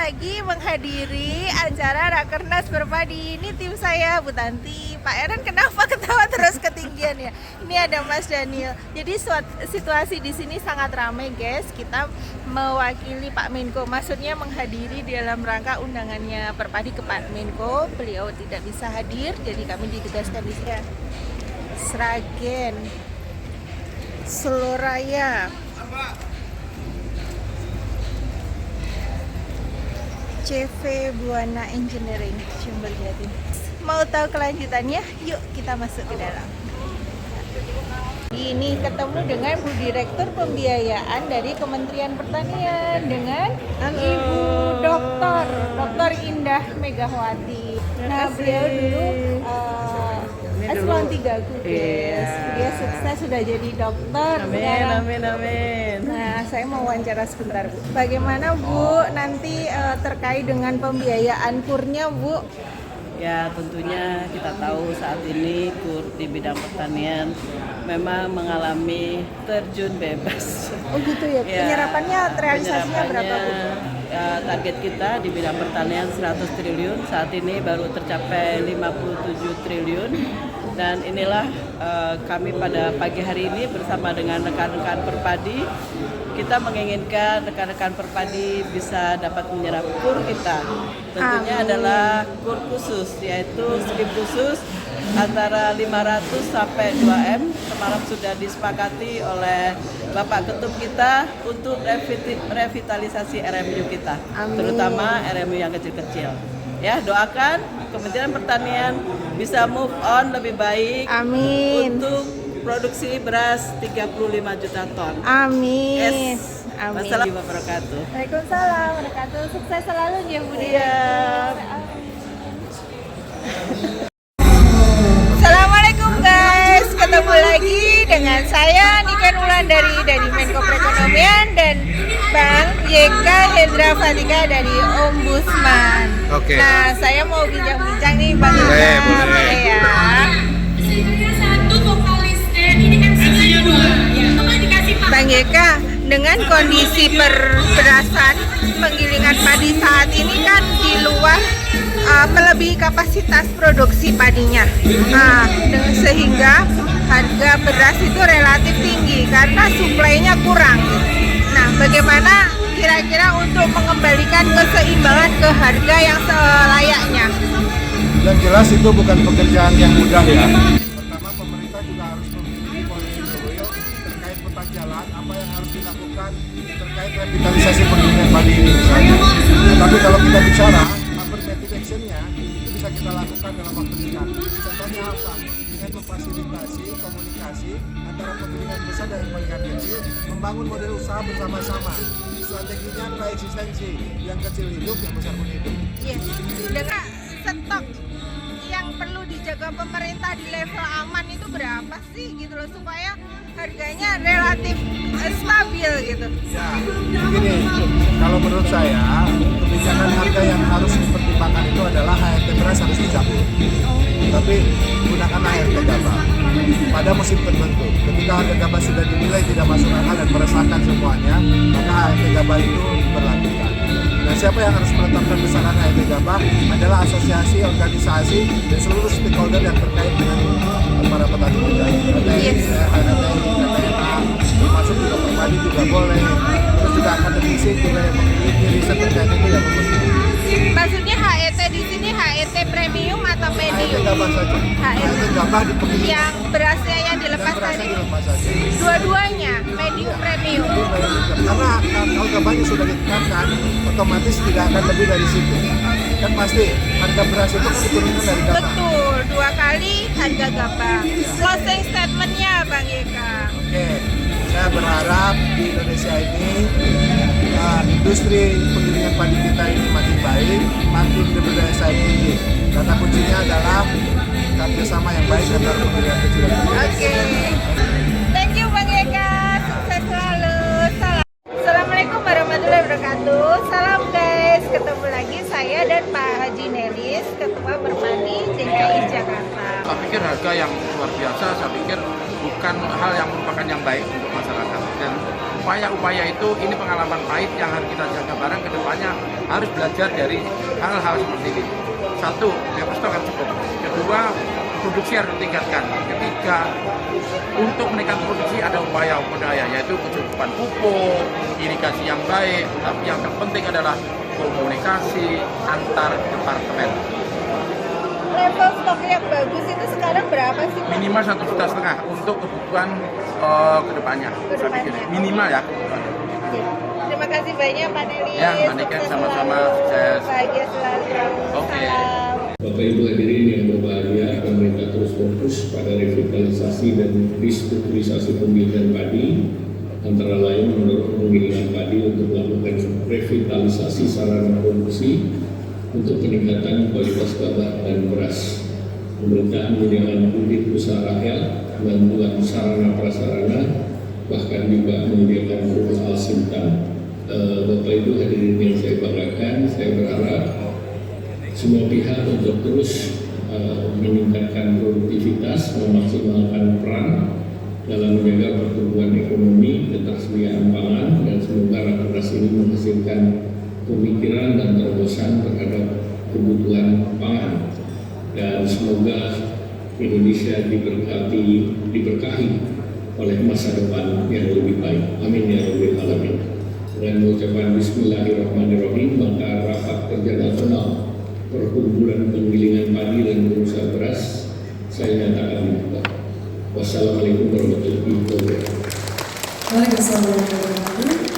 lagi menghadiri acara Rakernas Perpadi. Ini tim saya, Bu Tanti. Pak Eren kenapa ketawa terus ketinggian ya? Ini ada Mas Daniel. Jadi situasi di sini sangat ramai, guys. Kita mewakili Pak Menko, maksudnya menghadiri dalam rangka undangannya Perpadi ke Pak Menko. Beliau tidak bisa hadir, jadi kami ditugaskan di sini. Sragen, Seloraya, CV Buana Engineering, Jember Jatim. Mau tahu kelanjutannya? Yuk kita masuk ke dalam. Ini ketemu dengan Bu Direktur Pembiayaan dari Kementerian Pertanian dengan Ibu Dokter Indah Megawati. Nah, beliau dulu S1 3 guys. Dia sukses sudah jadi dokter. Amin. Nah, saya mau wawancara sebentar, Bu. Bagaimana, Bu, nanti terkait dengan pembiayaan kurnya, Bu? Ya, tentunya kita tahu saat ini KUR di bidang pertanian memang mengalami terjun bebas. Oh gitu ya, penyerapannya realisasinya berapa, Bu? Target kita di bidang pertanian 100 triliun, saat ini baru tercapai 57 triliun. Dan inilah kami pada pagi hari ini bersama dengan rekan-rekan Perpadi, kita menginginkan rekan-rekan Perpadi bisa dapat menyerap KUR kita. Tentunya adalah KUR khusus, yaitu skip khusus antara 500 sampai 2M. Kemarin sudah disepakati oleh Bapak Ketum kita untuk revitalisasi RMU kita, terutama RMU yang kecil-kecil. Ya, doakan Kementerian Pertanian bisa move on lebih baik. Amin. Untuk produksi beras 35 juta ton. Amin. Yes. Amin. Wassalamualaikum wabarakatuh. Waalaikumsalam wabarakatuh. Sukses selalu ya, Bu. Assalamualaikum guys. Ketemu lagi dengan saya Niken Wulandari dari Menko Perekonomian dan Bang YK Hendra Fatika dari Ombudsman. Oke. Nah, saya mau bincang-bincang nih Bang YK. Boleh. Ya. Bang YK, dengan kondisi perberasan penggilingan padi saat ini kan di luar melebihi kapasitas produksi padinya. Nah, sehingga harga beras itu relatif tinggi karena suplainya kurang. Nah, bagaimana kira-kira untuk mengembalikan keseimbangan ke harga yang selayaknya? Yang jelas itu bukan pekerjaan yang mudah ya. Pertama, pemerintah juga harus memiliki policy will terkait peta jalan apa yang harus dilakukan terkait revitalisasi penggilingan padi ini misalnya. Tapi kalau kita bicara affirmative action-nya itu bisa kita lakukan dalam waktu dekat. Contohnya apa? Dengan memfasilitasi komunikasi antara penggilingan besar dan penggilingan kecil, membangun model usaha bersama-sama. Strateginya koeksistensi, yang kecil hidup, yang besar pun hidup. Yes. Dengan stok yang perlu dijaga pemerintah di level aman itu berapa sih gitu loh supaya harganya relatif stabil gitu. Ya, begini, kalau menurut saya kebijakan harga yang harus dipertimbangkan itu adalah HRT beras harus dicabut. Tapi gunakan HRT gabah pada musim tertentu. Ketika harga gabah sudah dinilai tidak masuk akal dan meresahkan semuanya, maka HRT gabah itu diberlakukan. Nah, siapa yang harus menetapkan besaran HRT gabah adalah asosiasi, organisasi, dan seluruh stakeholder yang terkait dengan para petani muda. Termasuk juga Perpadi juga boleh. Terus juga akademisi juga yang memiliki riset terkait itu yang memiliki. Maksudnya HET di sini HET premium atau medium? HRT gabah saja. HRT gabah di penggilingan. Yang berasnya yang dilepas tadi. Dua-duanya medium premium. Karena kalau gabahnya sudah ditetapkan, otomatis tidak akan lebih dari situ. Kan pasti harga beras itu kan diturunkan dari gabah. Betul, 2 kali harga gabah. Closing statementnya Bang Yeka. Oke, saya berharap di Indonesia ini industri penggilingan padi kita ini makin baik, makin berdaya saing tinggi. Kata kuncinya adalah kerjasama yang baik antara penggilingan kecil dan besar. Oke. Thank you Bang Yeka. Sukses selalu. Salam. Assalamualaikum warahmatullahi wabarakatuh. Salam guys. Ketemu lagi saya dan Pak Haji Nelis, Ketua Perpadi DKI Jakarta. Saya pikir harga yang luar biasa, saya pikir bukan hal yang merupakan yang baik untuk masyarakat. Dan upaya-upaya itu ini pengalaman pahit yang harus kita jaga bareng ke depannya, harus belajar dari hal-hal seperti ini. Satu, bebas stok harus cukup. Kedua, produksi harus ditingkatkan. Ketiga, untuk meningkatkan produksi ada upaya-upaya yaitu kecukupan pupuk, irigasi yang baik, tapi yang terpenting adalah komunikasi antar departemen. Level stok yang bagus itu sekarang berapa sih, Pak? Minimal 1,5 juta untuk kebutuhan kedepannya. Kedepannya. Minimal ya. Terima kasih banyak Pak Neli. Ya, Mbak Niken, Sukses sama-sama, selalu. sukses. Bahagia selalu. Oke. Salam. Bapak Ibu hadirin yang berbahagia, pemerintah terus fokus pada revitalisasi dan restrukturisasi penggilingan padi, antara lain mendorong penggilingan padi untuk melakukan revitalisasi sarana produksi untuk peningkatan kualitas gabah dan beras. Pemerintah menyediakan unit usaha rakyat, bantuan sarana prasarana, bahkan juga menyediakan rumah al-simtan. Bapak Ibu hadirin yang saya banggakan, saya berharap semua pihak untuk terus meningkatkan produktivitas, memaksimalkan peran dalam menjaga pertumbuhan ekonomi, ketersediaan pangan, dan semoga rakernas ini menghasilkan pemikiran dan terobosan terhadap kebutuhan pangan. Dan semoga Indonesia diberkahi oleh masa depan yang lebih baik. Amin ya rabbal alamin. Dengan mengucapkan Bismillahirrahmanirrahim, maka rapat kerja nasional perkumpulan penggilingan padi dan berusaha beras saya nyatakan dibuka. Wassalamualaikum warahmatullahi wabarakatuh. Waalaikumsalam warahmatullahi wabarakatuh.